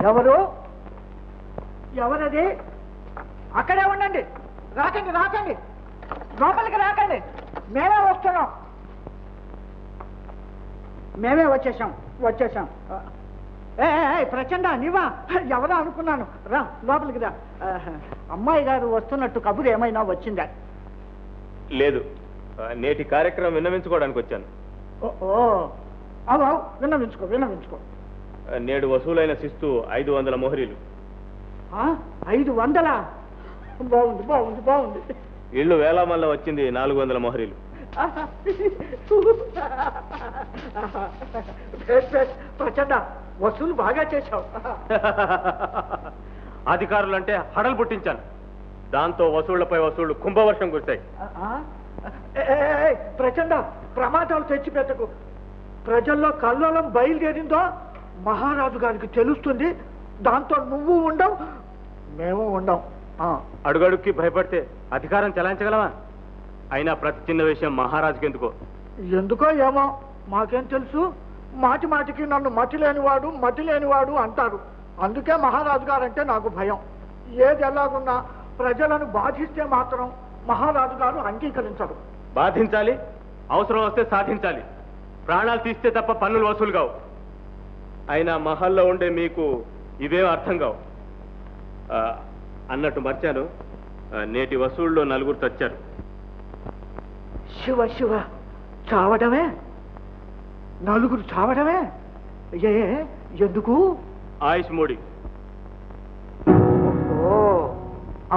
ఎవరు ఎవరది? అక్కడే ఉండండి, రాకండి రాకండి, లోపలికి రాకండి. మేమే వస్తున్నాం, మేమే వచ్చేసాం. ప్రచండ నీవా? ఎవరో అనుకున్నాను. రా లోపలికి రా. అమ్మాయి గారు వస్తున్నట్టు కబురు ఏమైనా వచ్చిందా? లేదు, నేటి కార్యక్రమం విన్నవించుకోవడానికి వచ్చాను. అవు విన్నవించుకో. నేడు వసూలైన శిస్తు 500 మొహరీలు. 500? బాగుంది. ఇళ్ళు వేలామల్ల వచ్చింది 400 మొహరీలు. ప్రచండ, వసూలు బాగా చేశావు. అధికారులంటే హడలు పుట్టించాను. దాంతో వసూళ్లపై వసూళ్లు కుంభవర్షం కురిశాయి. ప్రచండ, ప్రమాదాలు తెచ్చిపెట్టకు. ప్రజల్లో కల్లోలం బయలుదేరిందో మహారాజు గారికి తెలుస్తుంది. దాంతో నువ్వు ఉండవు, మేము ఉండం. అడుగడుక్కి భయపడితే అధికారం చెలాయించగలవా? అయినా ప్రతి చిన్న విషయం మహారాజుకి ఎందుకో ఏమో మాకేం తెలుసు. మాటికి నన్ను మతి లేనివాడు అంటారు. అందుకే మహారాజు గారంటే నాకు భయం. ఏది ఎలాగున్నా ప్రజలను బాధిస్తే మాత్రం మహారాజు గారు అంగీకరించరు. బాధించాలి, అవసరం వస్తే సాధించాలి. ప్రాణాలు తీస్తే తప్ప పన్నులు వసూలు కావు. అయినా మహల్లో ఉండే మీకు ఇవేం అర్థం కావు. అన్నట్టు మర్చాను, నేటి వసూళ్ళలో 4 చచ్చారు. శివ చావడమే? 4 చావడమే? ఎందుకు? ఆయుష్ మూడి.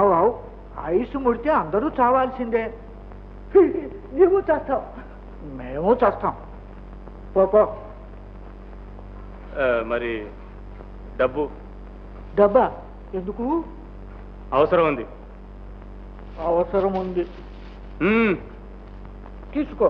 అవు ఆయుష్ ముడితే అందరూ చావాల్సిందే. నువ్వు చేస్తావు, మేము చేస్తాం. పో. మరి డబ్బా ఎందుకు? అవసరం ఉంది. తీసుకో.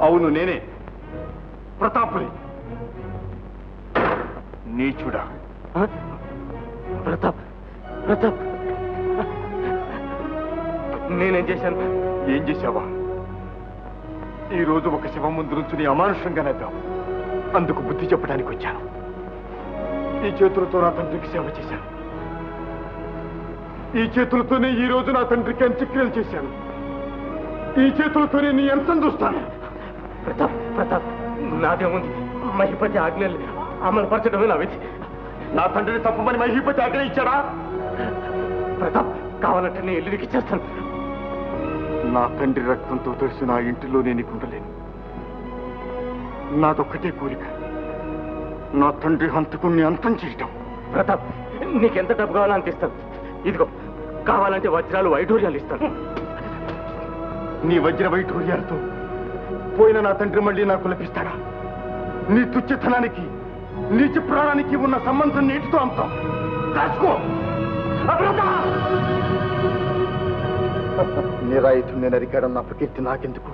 అవును, నేనే ప్రతాపుని. నీచుడా. ప్రతాప్, నేనేం చేశాను? ఏం చేశావా? ఈ రోజు ఒక శవం ముందు నుంచుని అమానుషంగా నవ్వావు. అందుకు బుద్ధి చెప్పడానికి వచ్చాను. ఈ చేతులతో నా తండ్రికి సేవ చేశాను. ఈ చేతులతోనే ఈ రోజు నా తండ్రికి అంత్యక్రియలు చేశాను. ఈ చేతులతోనే నీ అంతం చూస్తాను. ప్రతాప్, నాదేముంది? మహిపతి ఆజ్ఞలు అమలుపరచడమే నా విధి. నా తండ్రిని తప్పమని మహిపతి ఆజ్ఞ ఇచ్చాడా? ప్రతాప్, కావాలంటే నేను ఇల్లుకి ఇచ్చేస్తాను. నా తండ్రి రక్తంతో తెలిసి నా ఇంటిలో నేను ఉండలేను. నాదొక్కటే కోరిక, నా తండ్రి హంతకుణ్ణి అంతం చేయటం. ప్రతాప్, నీకెంత డబ్బు కావాలో అంత ఇస్తాను. ఇదిగో, కావాలంటే వజ్రాలు వైఢూర్యాలు ఇస్తాను. నీ వజ్ర వైఢూర్యాలతో పోయిన నా తండ్రి మళ్ళీ నాకు లభిస్తాడా? నీ తుచ్చతనానికి, నీచ ప్రాణానికి ఉన్న సంబంధం నీటితో అంతాం. రాసుకో. నిరాయుధుని నరికాడన్న అపకీర్తి నాకెందుకు?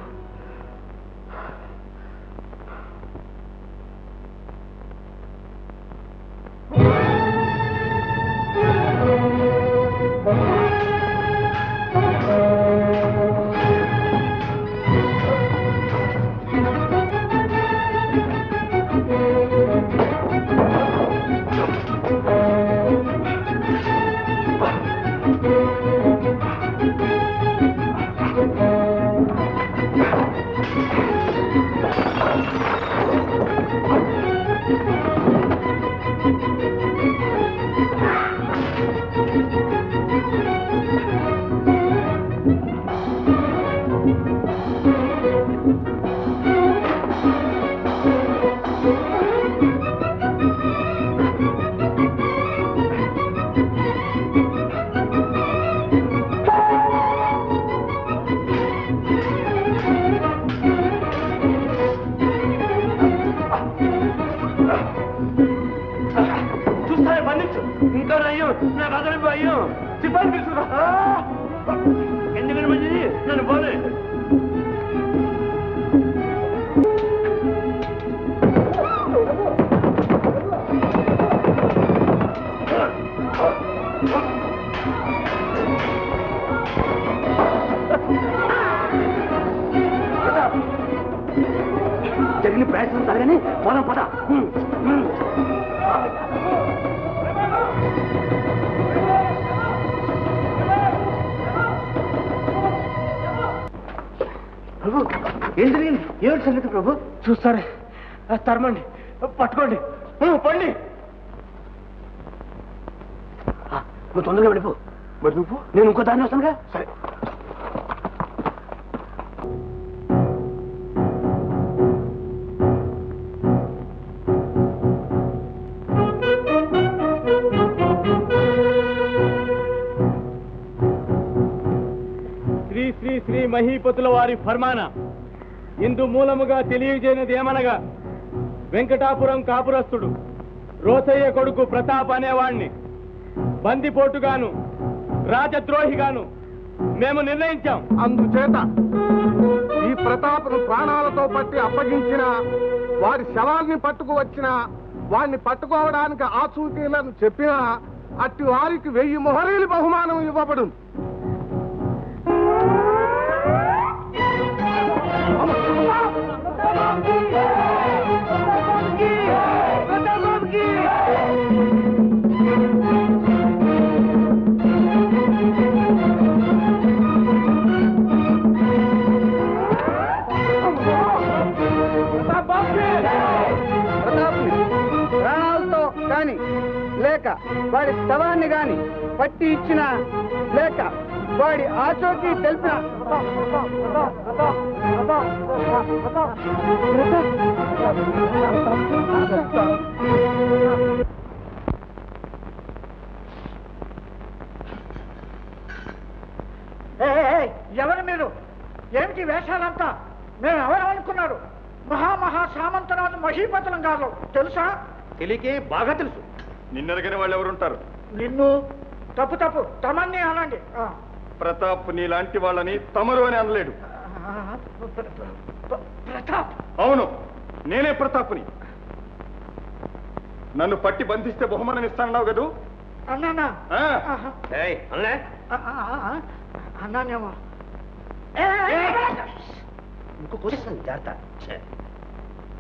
నాగలి భయం సిబ్బంది తీసుకురా ఎందుకని మంచిది నన్ను పోలే జరిగిన ప్రయత్నం తరగానే పోదాం పద ప్రభు ఏం జరిగింది ఏమిటి సంగతి ప్రభు చూస్తారే తరమండి పట్టుకోండి పండి నువ్వు తొందరగా వెళ్ళిపో మరి నువ్వు నేను ఇంకో దాన్ని వస్తానుగా సరే శ్రీ శ్రీ శ్రీ మహీపతుల వారి ఫర్మాన ఇందు మూలముగా తెలియజేయనది ఏమనగా వెంకటాపురం కాపురస్తుడు రోసయ్య కొడుకు ప్రతాప్ అనేవాణ్ణి బందిపోటుగాను రాజద్రోహిగాను మేము నిర్ణయించాం. అందుచేత ఈ ప్రతాప్ను ప్రాణాలతో పట్టి అప్పగించిన వారి శవాల్ని పట్టుకు వచ్చిన వారిని పట్టుకోవడానికి ఆచూకీలను చెప్పినా అట్టి వారికి 1000 మొహరీలు బహుమానం ఇవ్వబడు. ప్రాణాలతో కానీ లేక వాడి శవాన్ని గాని పట్టి ఇచ్చిన లేక వాడి ఆచోకి తెలిపిన ఎవరు మీరు? ఏమిటి వేషాలంతా? మేము ఎవరనుకున్నారు? మహా సామంతరాజు మహీపతులం కాదు తెలుసా? తెలియకే బాగా తెలుసు. నిన్నెరగని వాళ్ళు ఎవరుంటారు? నిన్ను తప్పు తమన్ని అనండి. ప్రతాప్ నీలాంటి వాళ్ళని తమరు అని అనలేడు. ప్రతాప్? అవును, నేనే ప్రతాప్ని. నన్ను పట్టి బంధిస్తే బహుమానం ఇస్తానన్నావు కదూ? అన్నానా? అన్నానేమో.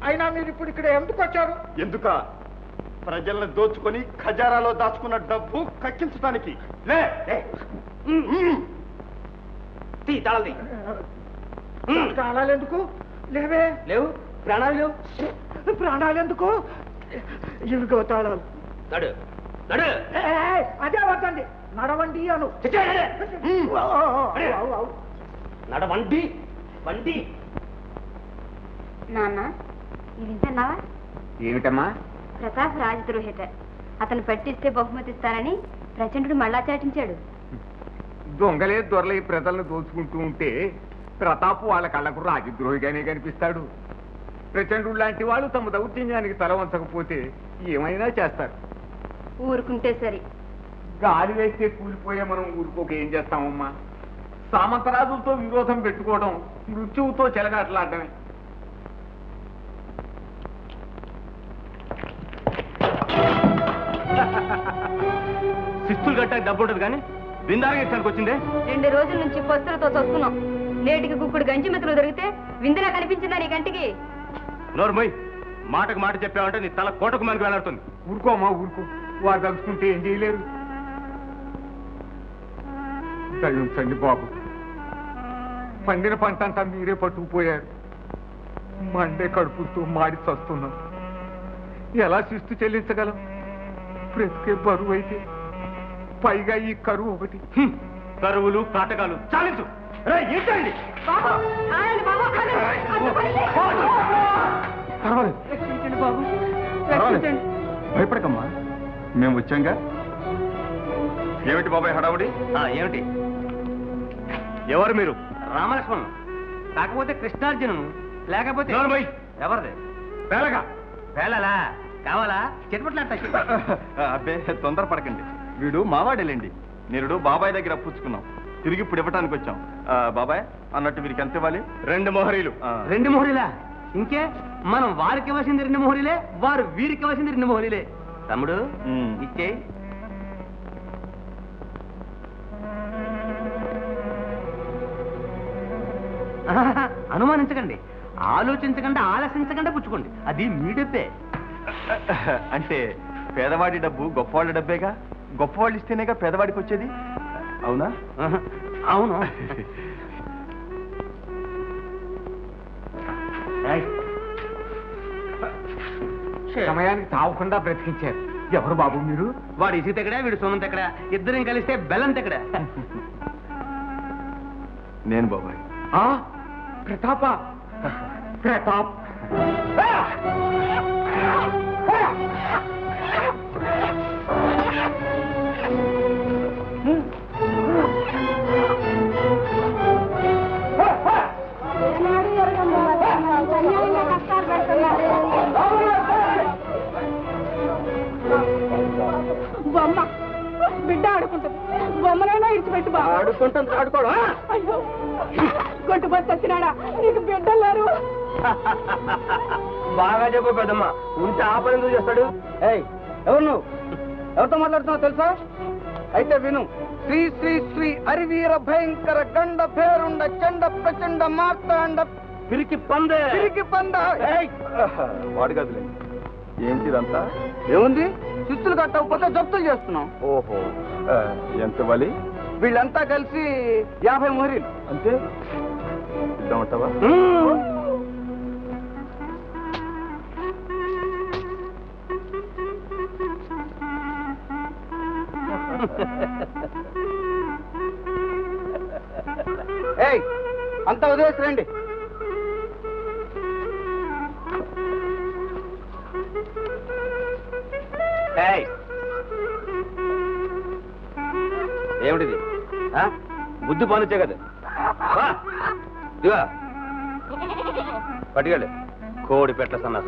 అయినా మీరు ఇప్పుడు ఇక్కడ ఎందుకు వచ్చారు? ఎందుక? ప్రజల్ని దోచుకొని ఖజారాలో దాచుకున్న డబ్బు కక్కించడానికి. ప్రాణాలు ఎందుకు? లేవే లేవు. ప్రాణాలు లేవు. ప్రాణాలు ఎందుకు? ఇవిగో తాళాలు. అదే వద్దండి, నడవండి అను. నడవండి వండి. నాన్న ఇది వింటున్నావా? ఏమిటమ్మా? ప్రతాప్ రాజద్రోహిట. అతను పట్టిస్తే బహుమతి ఇస్తానని ప్రచండుడు మళ్ళా చాటించాడు. దొంగలే దొరలై ప్రజలను దోచుకుంటూ ఉంటే ప్రతాప్ వాళ్ళ కళ్ళకు రాజద్రోహిగానే కనిపిస్తాడు. ప్రచండు లాంటి వాళ్ళు తమ దౌర్జన్యానికి తల వంచకపోతే ఏమైనా చేస్తారు. ఊరుకుంటే సరి. గాలి వేస్తే కూలిపోయే మనం ఊరుకోక ఏం చేస్తామమ్మా? సామంతరాజులతో విరోధం పెట్టుకోవడం మృత్యువుతో చెలగాటలాడమే. శిస్తులు కట్టాక డబ్బు ఉంటుంది కానీ విందారగా ఇక్కడికి వచ్చిందే. 2 రోజుల నుంచి పస్తులతో చస్తున్నాం. నేటికి గుక్కుడు గంజి మెతులు దొరికితే విందులా కనిపించిందా నీ కంటికి? నోర్మోయ్, మాటకు మాట చెప్పావంటే నీ తల కోటకు మనకు వేలాడుతుంది. ఊరుకోమ్మా ఊరుకో. వారు తలుచుకుంటే ఏం చేయలేరు. దయించండి బాబు. పండిన పంట అంతా మీరే పట్టుకుపోయారు. మండే కడుపుతో మాడి చస్తున్నాం. ఎలా శిస్తు చెల్లించగలం? బ్రతికే బరువు అయితే, పైగా ఈ కరువు ఒకటి. కరువులు కాటకాలు చాలించు. ఏంటండి? భయపడకమ్మా, మేము వచ్చాంగా. ఏమిటి బాబాయ్ హడావుడి? ఏమిటి? ఎవరు మీరు? రామలక్ష్మణ్. కాకపోతే కృష్ణార్జునను. లేకపోతే ఎవరిది? పేలగా. పేలలా కావాలా? చెట్పట్లాడతా. అబ్బే తొందరపడకండి. వీడు మావాడేలేండి. నేరుడు బాబాయ్ దగ్గర పుచ్చుకున్నాం, తిరిగి ఇప్పుడు ఇవ్వటానికి వచ్చాం. బాబాయ్ అన్నట్టు వీరికి ఎంత ఇవ్వాలి? 2 మొహరీలు. 2 మొహరీలా? ఇంకే మనం వారికి ఇవ్వాల్సింది 2 మొహరీలే, వారు వీరికి ఇవ్వాల్సింది 2 మొహరీలే. తమ్ముడు ఇచ్చే. అనుమానించకండి, ఆలోచించకుండా ఆలసించకుండా పుచ్చుకోండి, అది మీ డబ్బే. అంటే పేదవాడి డబ్బు గొప్పవాళ్ళ డబ్బేగా, గొప్పవాళ్ళు ఇస్తేనేగా పేదవాడికి వచ్చేది, అవునా? అవును. సమయానికి తావకుండా బ్రతికించారు. ఎవరు బాబు మీరు? వాడు ఇసి తెక్కడా, వీడు సోమం తెక్కడా, ఇద్దరిని కలిస్తే బెల్లం తెక్కడా. నేను బాబాయ్. ప్రతాప ప్రతాప్. బొమ్మ బిడ్డ ఆడుకుంటుంది, బొమ్మలైనా ఇడిచిపెట్టి బాబు. ఆడుకుంటుంది, ఆడుకోవడం. అయ్యో గొట్టు బస్సు వచ్చినాడా, నీకు బిడ్డలేరు. బాగా చెప్పు పెద్దమ్మ, ఉంటే ఆ పని ఎందుకు చేస్తాడు? ఎవరు నువ్వు? ఎవరితో మాట్లాడుతున్నావు తెలుసా? అయితే విను. శ్రీ శ్రీ శ్రీ అరివీర భయంకర గండ పేరుండ చండ ప్రచండ మార్తాండ పిరికి పందే. తిరిగి పంద. వాడు కదులే. ఏంటి ఇదంతా? ఏముంది, చిత్తులు కట్టకపోతే జప్తులు చేస్తున్నాం. ఓహో, ఎంత ఇవ్వాలి? వీళ్ళంతా కలిసి 50 మొహరీలు. అంతే ఇద్దామంటావా? ఏయ్, అంతా వదిలేసి రండి. ఏమిటిది? బుద్ధి పానిచ్చే కదా, ఇదిగా పట్టుకెళ్ళి కోడి పెట్ట సన్నాస.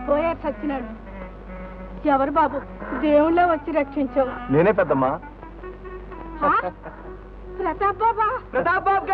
పోయారు సచ్చినాడు. ఎవరు బాబు? దేవుళ్ళ వచ్చి రక్షించావు. నేనే పెద్దమ్మా. ప్రతాప్ బాబా. ప్రతాప్ బాబు